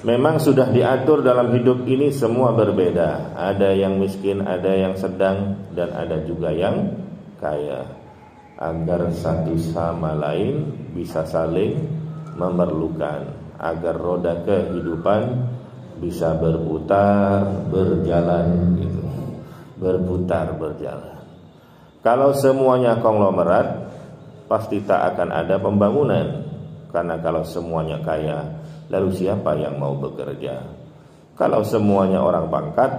Memang sudah diatur dalam hidup ini semua berbeda. Ada yang miskin, ada yang sedang, dan ada juga yang kaya. Agar satu sama lain bisa saling memerlukan, agar roda kehidupan bisa berputar, berjalan gitu. Berputar, berjalan. Kalau semuanya konglomerat, pasti tak akan ada pembangunan. Karena kalau semuanya kaya, lalu siapa yang mau bekerja? Kalau semuanya orang pangkat,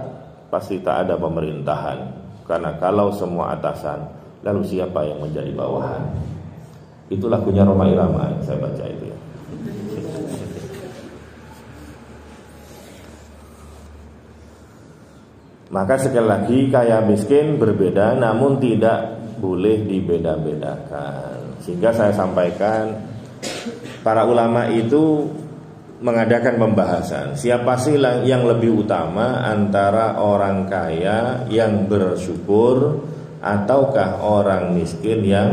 pasti tak ada pemerintahan. Karena kalau semua atasan, lalu siapa yang menjadi bawahan? Itu lagunya Rhoma Irama, saya baca itu ya. Maka sekali lagi, kaya miskin berbeda, namun tidak boleh dibeda-bedakan. Sehingga saya sampaikan, para ulama itu mengadakan pembahasan, siapa sih yang lebih utama antara orang kaya yang bersyukur ataukah orang miskin yang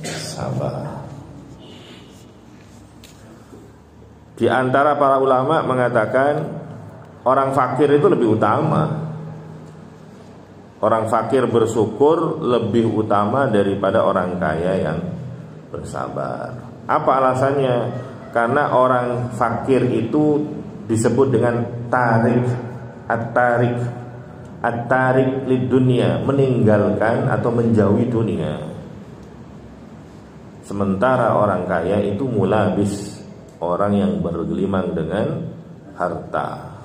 sabar. Di antara para ulama mengatakan orang fakir itu lebih utama. Orang fakir bersyukur lebih utama daripada orang kaya yang bersabar. Apa alasannya? Karena orang fakir itu disebut dengan tarik, at-tarik lid dunia, meninggalkan atau menjauhi dunia. Sementara orang kaya itu mulabis, orang yang bergelimang dengan harta.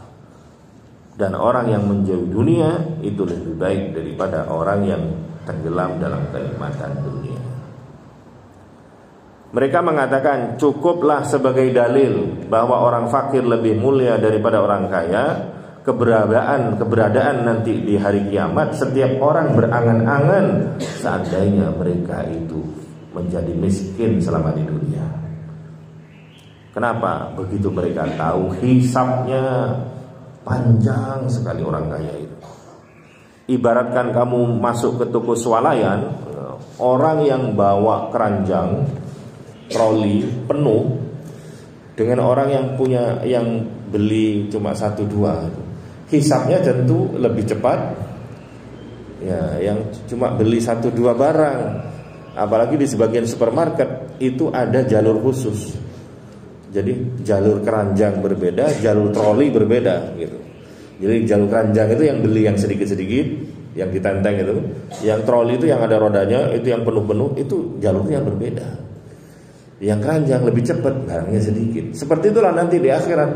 Dan orang yang menjauhi dunia itu lebih baik daripada orang yang tenggelam dalam kenikmatan dunia. Mereka mengatakan cukuplah sebagai dalil bahwa orang fakir lebih mulia daripada orang kaya, keberadaan nanti di hari kiamat. Setiap orang berangan-angan seandainya mereka itu menjadi miskin selama di dunia. Kenapa? Begitu mereka tahu hisabnya panjang sekali orang kaya itu. Ibaratkan kamu masuk ke toko swalayan, orang yang bawa keranjang troli penuh dengan orang yang punya, yang beli cuma 1-2, hisabnya tentu lebih cepat ya yang cuma beli 1-2 barang. Apalagi di sebagian supermarket itu ada jalur khusus. Jadi jalur keranjang berbeda, jalur troli berbeda gitu. Jadi jalur keranjang itu yang beli yang sedikit-sedikit, yang ditenteng itu. Yang troli itu yang ada rodanya, itu yang penuh-penuh, itu jalurnya berbeda. Yang keranjang lebih cepat, barangnya sedikit. Seperti itulah nanti di akhirat.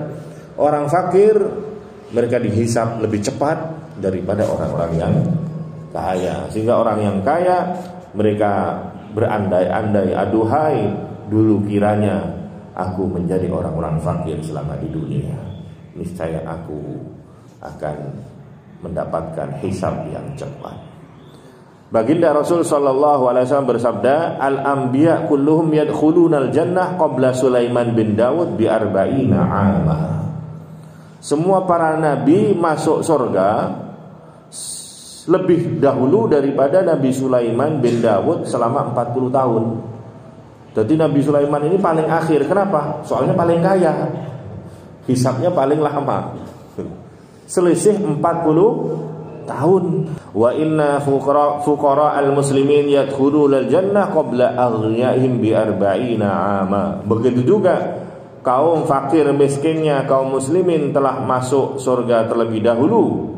Orang fakir mereka dihisap lebih cepat daripada orang-orang yang kaya. Sehingga orang yang kaya mereka berandai-andai, aduhai, dulu kiranya aku menjadi orang-orang fakir selama di dunia, niscaya aku akan mendapatkan hisab yang cepat. Baginda Rasul sallallahu alaihi wasallam bersabda, al-anbiya kulluhum yadkhulunal jannah qabla Sulaiman bin Daud bi 40 'ama. Semua para nabi masuk surga lebih dahulu daripada Nabi Sulaiman bin Daud selama 40 tahun. Jadi Nabi Sulaiman ini paling akhir. Kenapa? Soalnya paling kaya, hisabnya paling lama, selisih 40 tahun. Wa inna fuqara al-muslimin yadkhulul jannah qabla aghniyaihim bi 40 'ama. Begitu juga kaum fakir miskinnya kaum muslimin telah masuk surga terlebih dahulu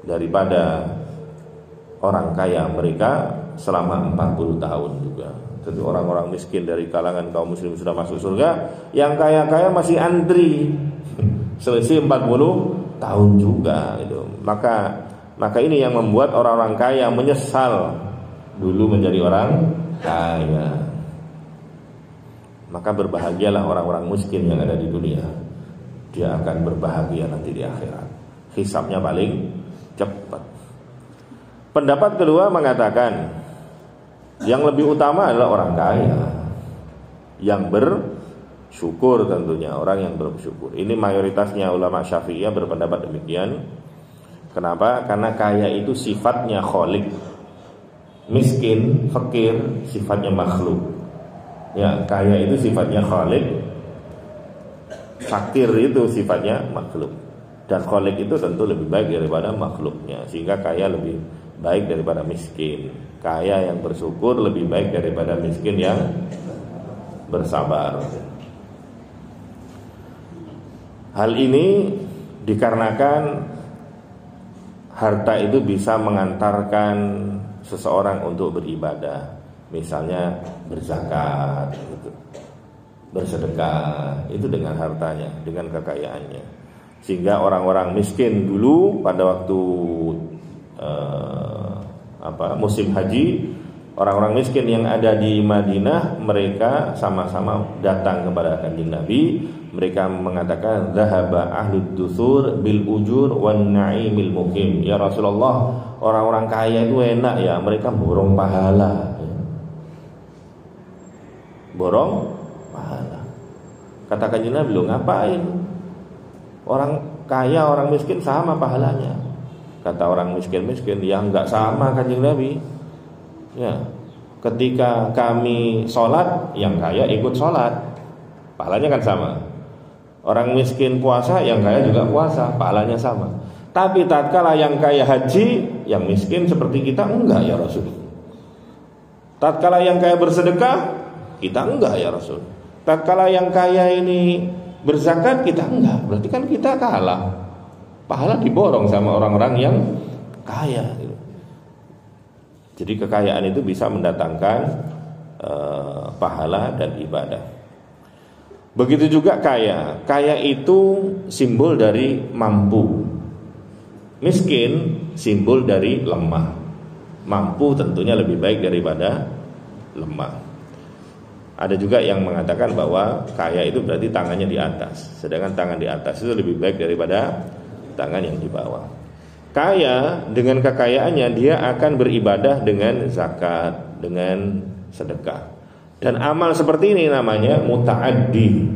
daripada orang kaya mereka selama 40 tahun juga. Jadi orang-orang miskin dari kalangan kaum muslim sudah masuk surga, yang kaya-kaya masih antri selisih 40 tahun juga gitu. Maka ini yang membuat orang-orang kaya menyesal dulu menjadi orang kaya. Maka berbahagialah orang-orang miskin yang ada di dunia. Dia akan berbahagia nanti di akhirat. Hisabnya paling cepat. Pendapat kedua mengatakan yang lebih utama adalah orang kaya yang bersyukur, tentunya orang yang bersyukur. Ini mayoritasnya ulama Syafi'iyah berpendapat demikian. Kenapa? Karena kaya itu sifatnya khaliq, miskin, fakir sifatnya makhluk. Ya, kaya itu sifatnya khaliq, fakir itu sifatnya makhluk, dan khalik itu tentu lebih baik daripada makhluknya, sehingga kaya lebih baik daripada miskin. Kaya yang bersyukur lebih baik daripada miskin yang bersabar. Hal ini dikarenakan harta itu bisa mengantarkan seseorang untuk beribadah, misalnya berzakat, gitu, bersedekah, itu dengan hartanya, dengan kekayaannya. Sehingga orang-orang miskin dulu pada waktu musim haji, orang-orang miskin yang ada di Madinah, mereka sama-sama datang kepada Kanjeng Nabi. Mereka mengatakan, "Dhahaba ahlud dusur bil ujur wan na'imil mukim." Ya Rasulullah, orang-orang kaya itu enak ya, mereka borong pahala. Borong pahala. Kata Kanjeng Nabi, "Loh, ngapain? Orang kaya, orang miskin sama pahalanya." Kata orang miskin-miskin, "Ya enggak sama Kanjeng Nabi. Ya, ketika kami sholat, yang kaya ikut sholat, pahalanya kan sama. Orang miskin puasa, yang kaya juga puasa, pahalanya sama. Tapi tatkala yang kaya haji, yang miskin seperti kita enggak ya Rasul. Tatkala yang kaya bersedekah, kita enggak ya Rasul. Tatkala yang kaya ini berzakat, kita enggak. Berarti kan kita kalah. Pahala diborong sama orang-orang yang kaya." Jadi kekayaan itu bisa mendatangkan pahala dan ibadah. Begitu juga kaya. Kaya itu simbol dari mampu. Miskin simbol dari lemah. Mampu tentunya lebih baik daripada lemah. Ada juga yang mengatakan bahwa kaya itu berarti tangannya di atas, sedangkan tangan di atas itu lebih baik daripada tangan yang di bawah. Kaya, dengan kekayaannya dia akan beribadah dengan zakat, dengan sedekah. Dan amal seperti ini namanya muta'addi.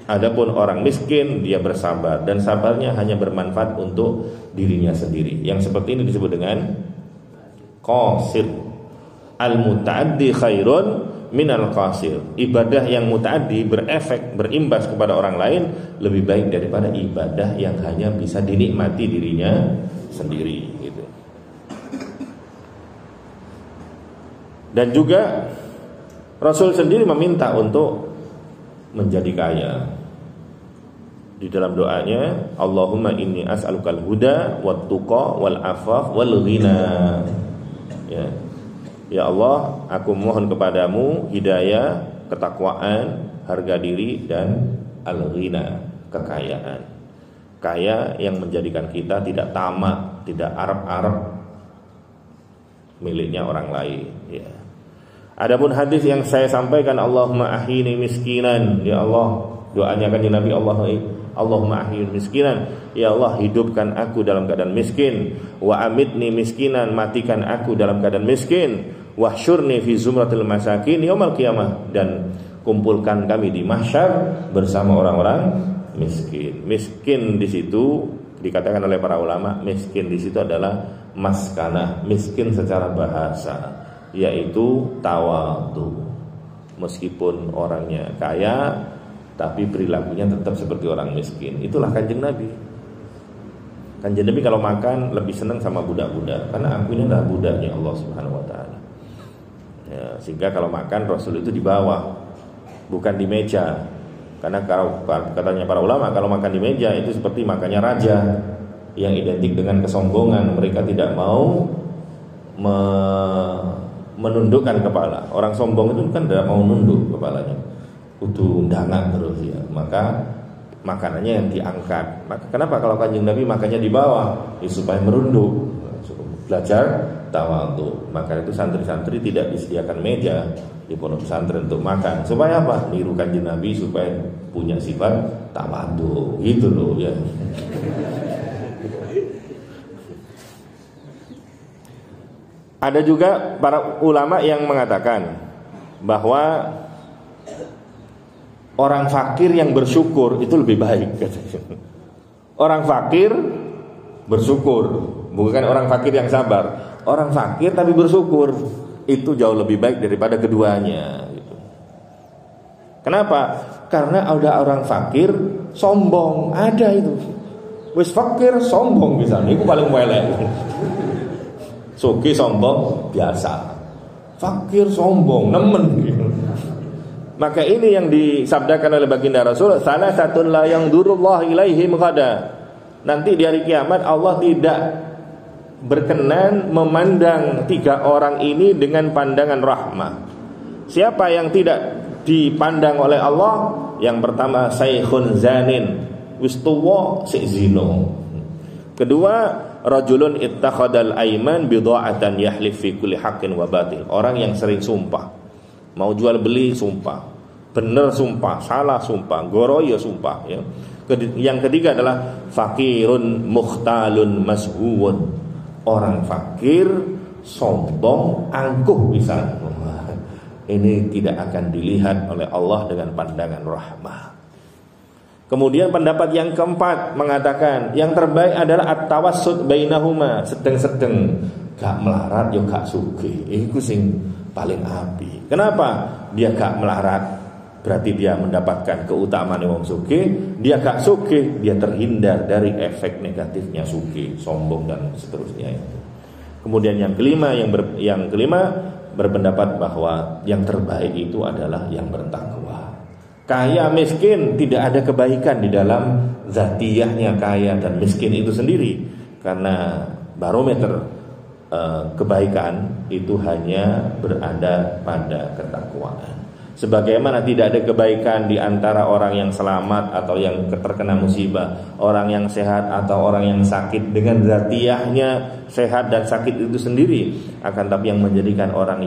Adapun orang miskin, dia bersabar, dan sabarnya hanya bermanfaat untuk dirinya sendiri. Yang seperti ini disebut dengan qasir. Al-muta'addi khairun minal qasir. Ibadah yang muta'addi berefek, berimbas kepada orang lain, lebih baik daripada ibadah yang hanya bisa dinikmati dirinya sendiri, gitu. Dan juga Rasul sendiri meminta untuk menjadi kaya. Di dalam doanya, Allahumma inni as'alukal huda wat tuqa wal afaf wal ghina. Ya Allah, aku mohon kepadamu hidayah, ketakwaan, harga diri, dan al-ghina, kekayaan. Kaya yang menjadikan kita tidak tamak, tidak arep-arep miliknya orang lain, ya. Adapun hadis yang saya sampaikan, Allahumma ahyini miskinan, ya Allah, doanya Kanjeng Nabi, Allahumma ahyini miskinan, ya Allah, hidupkan aku dalam keadaan miskin, wa amitni miskinan, matikan aku dalam keadaan miskin, wahsyurni fi zumratil masakin yaumal qiyamah, dan kumpulkan kami di mahsyar bersama orang-orang miskin. Miskin di situ dikatakan oleh para ulama, miskin di situ adalah maskanah, miskin secara bahasa, yaitu tawadhu. Meskipun orangnya kaya, tapi perilakunya tetap seperti orang miskin. Itulah Kanjeng Nabi. Kanjeng Nabi kalau makan lebih senang sama budak-budak, karena aku ini adalah budaknya Allah Subhanahu wa taala. Ya, sehingga kalau makan Rasul itu di bawah, bukan di meja. Karena kalau katanya para ulama, kalau makan di meja itu seperti makannya raja, yang identik dengan kesombongan. Mereka tidak mau menundukkan kepala. Orang sombong itu kan tidak mau nunduk kepalanya, kudu ndangak terus ya. Maka makanannya yang diangkat. Maka kenapa kalau Kanjeng Nabi makannya di bawah? Ya, supaya merunduk, belajar tawadhu. Maka itu santri-santri tidak disediakan meja di pondok pesantren untuk makan. Supaya apa? Niru Kanjeng Nabi, supaya punya sifat tawadhu. Gitu loh ya. Ada juga para ulama yang mengatakan bahwa orang fakir yang bersyukur itu lebih baik. Orang fakir bersyukur, bukan orang fakir yang sabar. Orang fakir tapi bersyukur, itu jauh lebih baik daripada keduanya, gitu. Kenapa? Karena ada orang fakir sombong, ada itu. Wis fakir sombong misalnya, itu paling welek. Sugih sombong biasa, fakir sombong nemen. Maka ini yang disabdakan oleh baginda Rasul, salah satu la yang durullah ilaihim ghada. Nanti di hari kiamat Allah tidak berkenan memandang 3 orang ini dengan pandangan rahmah. Siapa yang tidak dipandang oleh Allah? Yang pertama saikhun zanin, wis tuwa sik zina. Kedua, rajulun ittakhadal aiman bidha'atan yahlif fi kulli haqqin wa batil. Orang yang sering sumpah. Mau jual beli sumpah, bener sumpah, salah sumpah, goroyo sumpah ya. Yang ketiga adalah fakirun mukhtalun mashuwun. Orang fakir, sombong, angkuh bisa. Ini tidak akan dilihat oleh Allah dengan pandangan rahmah. Kemudian pendapat yang keempat mengatakan yang terbaik adalah at-tawassut bainahuma, sedeng-sedeng, gak melarat yo gak sugih. Iku sing paling api. Kenapa? Dia gak melarat, berarti dia mendapatkan keutamaan wong sugih. Dia gak sugih, dia terhindar dari efek negatifnya sugih, sombong dan seterusnya itu. Kemudian yang kelima berpendapat bahwa yang terbaik itu adalah yang bertakwa. Kaya miskin tidak ada kebaikan di dalam zatiyahnya kaya dan miskin itu sendiri, karena barometer kebaikan itu hanya berada pada ketakwaan. Sebagaimana tidak ada kebaikan di antara orang yang selamat atau yang terkena musibah, orang yang sehat atau orang yang sakit, dengan zatiyahnya sehat dan sakit itu sendiri. Akan tapi yang menjadikan orang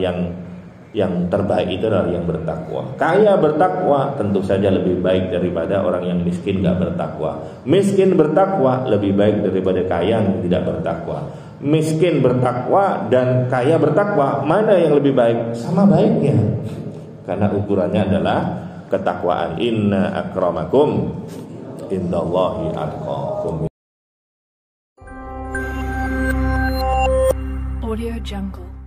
yang terbaik itu adalah yang bertakwa. Kaya bertakwa tentu saja lebih baik daripada orang yang miskin gak bertakwa. Miskin bertakwa lebih baik daripada kaya yang tidak bertakwa. Miskin bertakwa dan kaya bertakwa, mana yang lebih baik? Sama baiknya, karena ukurannya adalah ketakwaan. Inna akramakum indallahi atqakum. Audio Jungle.